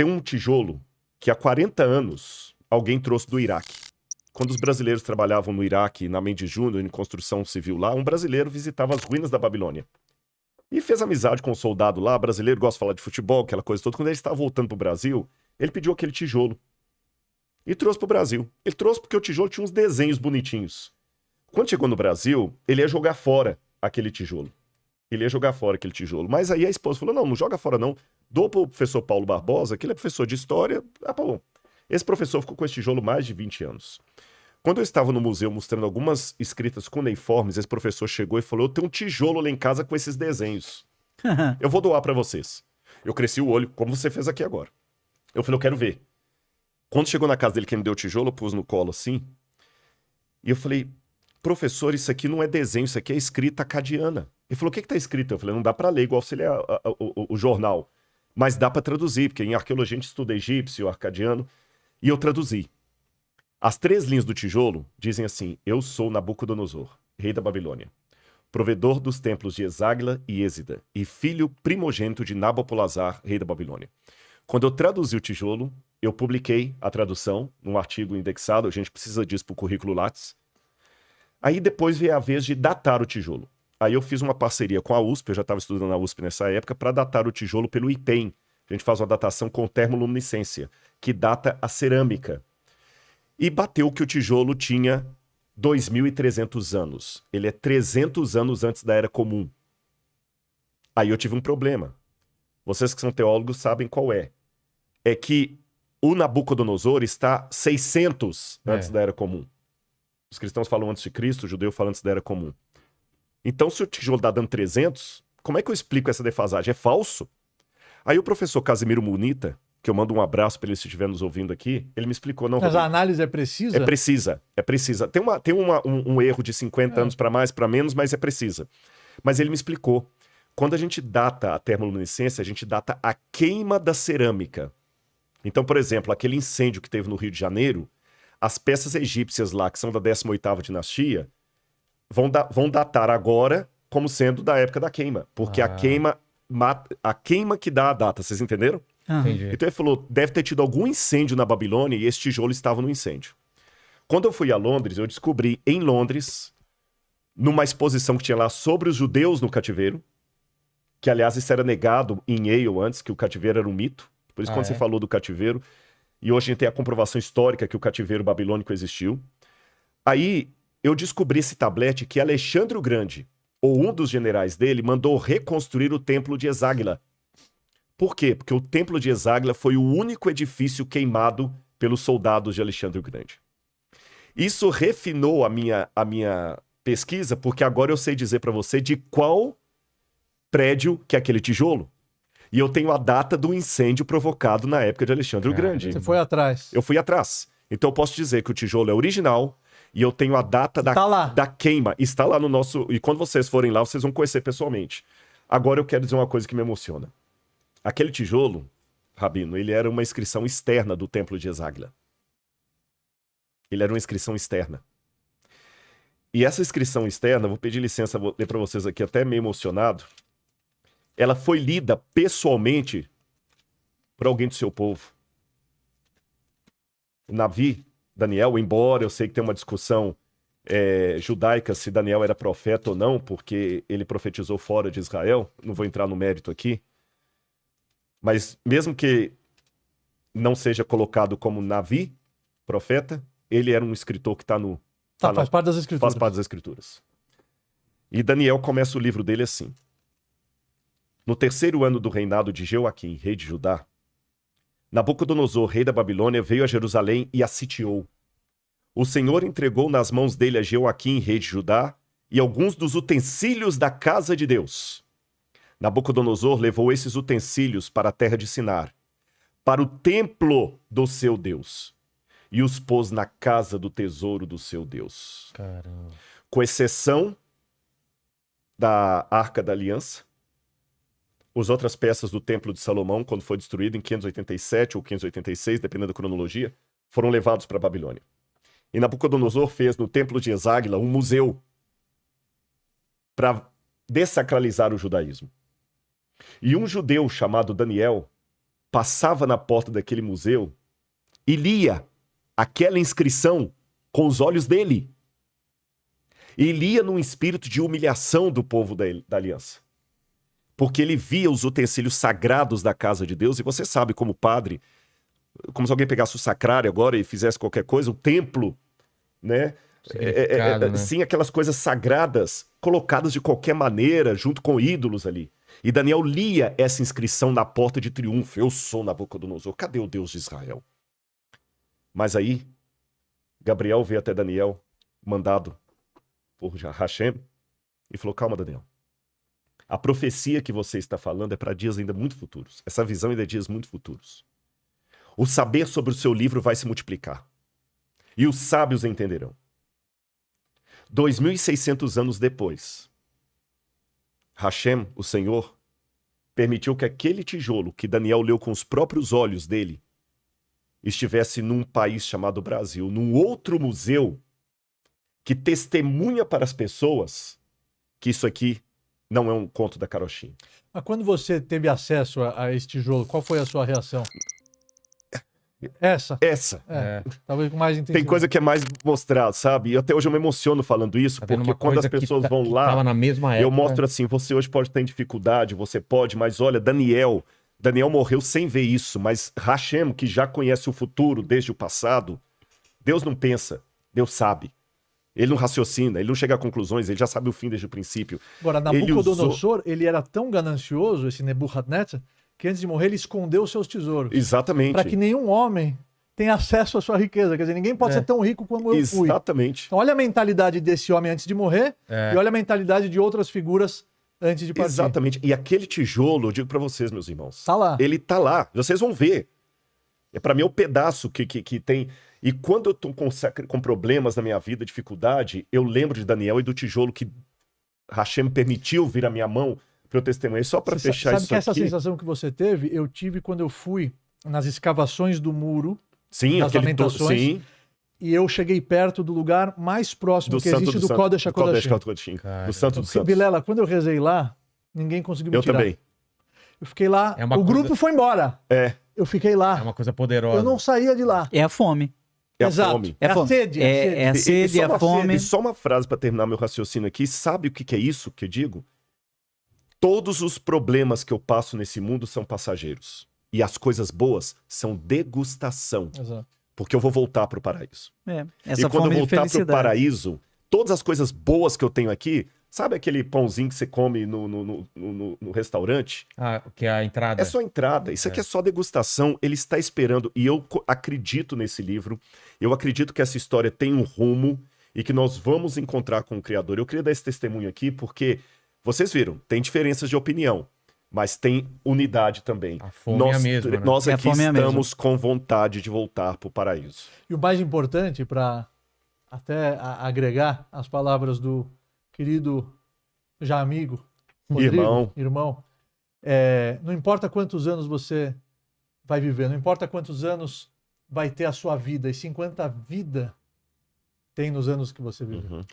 tem um tijolo que há 40 anos alguém trouxe do Iraque. Quando os brasileiros trabalhavam no Iraque, na Mendes Júnior, em construção civil lá, um brasileiro visitava as ruínas da Babilônia. E fez amizade com um soldado lá, brasileiro, gosta de falar de futebol, aquela coisa toda. Quando ele estava voltando pro Brasil, ele pediu aquele tijolo. E trouxe pro Brasil. Ele trouxe porque o tijolo tinha uns desenhos bonitinhos. Quando chegou no Brasil, ele ia jogar fora aquele tijolo. Ele ia jogar fora aquele tijolo. Mas aí a esposa falou, não joga fora não. Dou pro professor Paulo Barbosa, que ele é professor de história. Ah, bom. Esse professor ficou com esse tijolo mais de 20 anos. Quando eu estava no museu mostrando algumas escritas cuneiformes, esse professor chegou e falou, eu tenho um tijolo lá em casa com esses desenhos. Eu vou doar pra vocês. Eu cresci o olho, como você fez aqui agora. Eu falei, eu quero ver. Quando chegou na casa dele, que ele me deu o tijolo, eu pus no colo assim. E eu falei, professor, isso aqui não é desenho, isso aqui é escrita acadiana. Ele falou, o que tá escrito? Eu falei, não dá pra ler igual se ele é o jornal. Mas dá pra traduzir, porque em arqueologia a gente estuda egípcio, acadiano. E eu traduzi. As 3 linhas do tijolo dizem assim, eu sou Nabucodonosor, rei da Babilônia, provedor dos templos de Eságila e Êsida, e filho primogênito de Nabopolassar, rei da Babilônia. Quando eu traduzi o tijolo, eu publiquei a tradução num artigo indexado, a gente precisa disso para o currículo Lattes. Aí depois veio a vez de datar o tijolo. Aí eu fiz uma parceria com a USP, eu já estava estudando na USP nessa época, para datar o tijolo pelo IPEM. A gente faz uma datação com termoluminescência, que data a cerâmica. E bateu que o tijolo tinha 2.300 anos. Ele é 300 anos antes da Era Comum. Aí eu tive um problema. Vocês que são teólogos sabem qual é. É que o Nabucodonosor está 600 antes da Era Comum. Os cristãos falam antes de Cristo, o judeu fala antes da Era Comum. Então, se o tijolo está dando 300, como é que eu explico essa defasagem? É falso? Aí o professor Casimiro Munita, que eu mando um abraço para ele se estiver nos ouvindo aqui, ele me explicou. Não, mas a análise é precisa? É precisa. Tem um erro de 50 anos para mais, para menos, mas é precisa. Mas ele me explicou. Quando a gente data a termoluminescência, a gente data a queima da cerâmica. Então, por exemplo, aquele incêndio que teve no Rio de Janeiro, as peças egípcias lá, que são da 18ª dinastia, vão datar agora como sendo da época da queima. Porque a queima que dá a data, vocês entenderam? Entendi. Então ele falou, deve ter tido algum incêndio na Babilônia e esse tijolo estava no incêndio. Quando eu fui a Londres, eu descobri em Londres, numa exposição que tinha lá sobre os judeus no cativeiro, que aliás isso era negado em Yale antes, que o cativeiro era um mito. Por isso quando você falou do cativeiro, e hoje a gente tem a comprovação histórica que o cativeiro babilônico existiu. Aí eu descobri esse tablete que Alexandre o Grande, ou um dos generais dele, mandou reconstruir o templo de Eságila. Por quê? Porque o templo de Eságila foi o único edifício queimado pelos soldados de Alexandre o Grande. Isso refinou a minha pesquisa, porque agora eu sei dizer para você de qual prédio que é aquele tijolo. E eu tenho a data do incêndio provocado na época de Alexandre o Grande. Você foi atrás. Eu fui atrás. Então eu posso dizer que o tijolo é original e eu tenho a data da queima. Está lá no nosso... E quando vocês forem lá, vocês vão conhecer pessoalmente. Agora eu quero dizer uma coisa que me emociona. Aquele tijolo, Rabino, ele era uma inscrição externa do templo de Eságila. Ele era uma inscrição externa. E essa inscrição externa, vou pedir licença, vou ler para vocês aqui até meio emocionado. Ela foi lida pessoalmente por alguém do seu povo. O Navi, Daniel, embora eu sei que tem uma discussão judaica se Daniel era profeta ou não, porque ele profetizou fora de Israel, não vou entrar no mérito aqui. Mas mesmo que não seja colocado como Navi, profeta, ele era um escritor que está no... faz parte das escrituras. Faz parte das escrituras. E Daniel começa o livro dele assim. No 3º ano do reinado de Jeoaquim, rei de Judá, Nabucodonosor, rei da Babilônia, veio a Jerusalém e a sitiou. O Senhor entregou nas mãos dele a Jeoaquim, rei de Judá, e alguns dos utensílios da casa de Deus. Nabucodonosor levou esses utensílios para a terra de Sinar, para o templo do seu Deus, e os pôs na casa do tesouro do seu Deus. Caramba. Com exceção da Arca da Aliança, as outras peças do Templo de Salomão, quando foi destruído em 587 ou 586, dependendo da cronologia, foram levados para a Babilônia. E Nabucodonosor fez no Templo de Eságila um museu para desacralizar o judaísmo. E um judeu chamado Daniel, passava na porta daquele museu e lia aquela inscrição com os olhos dele. E lia num espírito de humilhação do povo da aliança. Porque ele via os utensílios sagrados da casa de Deus, e você sabe, como padre, como se alguém pegasse o sacrário agora e fizesse qualquer coisa, o templo, né? Né? Sim, aquelas coisas sagradas colocadas de qualquer maneira, junto com ídolos ali. E Daniel lia essa inscrição na porta de triunfo: eu sou Nabucodonosor, cadê o Deus de Israel? Mas aí, Gabriel veio até Daniel, mandado por Hashem, e falou: calma, Daniel. A profecia que você está falando é para dias ainda muito futuros. Essa visão ainda é dias muito futuros. O saber sobre o seu livro vai se multiplicar. E os sábios entenderão. 2.600 anos depois, Hashem, o Senhor, permitiu que aquele tijolo que Daniel leu com os próprios olhos dele estivesse num país chamado Brasil, num outro museu que testemunha para as pessoas que isso aqui não é um conto da carochinha. Mas quando você teve acesso a esse tijolo, qual foi a sua reação? Essa? Talvez com mais intensidade. Tem coisa que é mais mostrada, sabe? E até hoje eu me emociono falando isso, porque quando as pessoas vão lá, na mesma época, eu mostro assim: você hoje pode ter dificuldade, você pode, mas olha, Daniel morreu sem ver isso, mas Hashem, que já conhece o futuro desde o passado, Deus não pensa, Deus sabe. Ele não raciocina, ele não chega a conclusões, ele já sabe o fim desde o princípio. Agora, Nabucodonosor, ele era tão ganancioso, esse Nebuchadnezzar, que antes de morrer ele escondeu os seus tesouros. Exatamente. Para que nenhum homem tenha acesso à sua riqueza. Quer dizer, ninguém pode ser tão rico como eu fui. Exatamente. Então, olha a mentalidade desse homem antes de morrer e olha a mentalidade de outras figuras antes de partir. Exatamente. E aquele tijolo, eu digo para vocês, meus irmãos, tá lá. Ele tá lá. Vocês vão ver. Para mim é o pedaço que tem. E quando eu tô com problemas na minha vida, dificuldade, eu lembro de Daniel e do tijolo que Hashem permitiu vir à minha mão para eu testemunhar. Só para fechar isso aqui. Sabe que essa sensação que você teve, eu tive quando eu fui nas escavações do muro, das Lamentações, sim. E eu cheguei perto do lugar mais próximo que existe do Kodesh HaKodashim. Do Santo dos Santos. Vilela, quando eu rezei lá, ninguém conseguiu me tirar. Eu também. Eu fiquei lá, grupo foi embora. Eu fiquei lá. É uma coisa poderosa. Eu não saía de lá. É a fome. Exato. Fome. É a sede. É a sede, é a fome. E só uma frase para terminar meu raciocínio aqui. Sabe o que é isso que eu digo? Todos os problemas que eu passo nesse mundo são passageiros. E as coisas boas são degustação. Exato. Porque eu vou voltar para o paraíso. Essa e quando fome eu voltar para o paraíso, todas as coisas boas que eu tenho aqui, sabe aquele pãozinho que você come no restaurante? Que é a entrada. É só entrada. Isso aqui é só degustação. Ele está esperando. E eu acredito nesse livro. Eu acredito que essa história tem um rumo e que nós vamos encontrar com o Criador. Eu queria dar esse testemunho aqui porque, vocês viram, tem diferenças de opinião, mas tem unidade também. A fome é a mesma, né? Nós aqui estamos com vontade de voltar para o paraíso. E o mais importante, para até agregar as palavras do querido já amigo, Rodrigo, irmão, não importa quantos anos você vai viver, não importa quantos anos vai ter a sua vida, e sim quanta vida tem nos anos que você vive.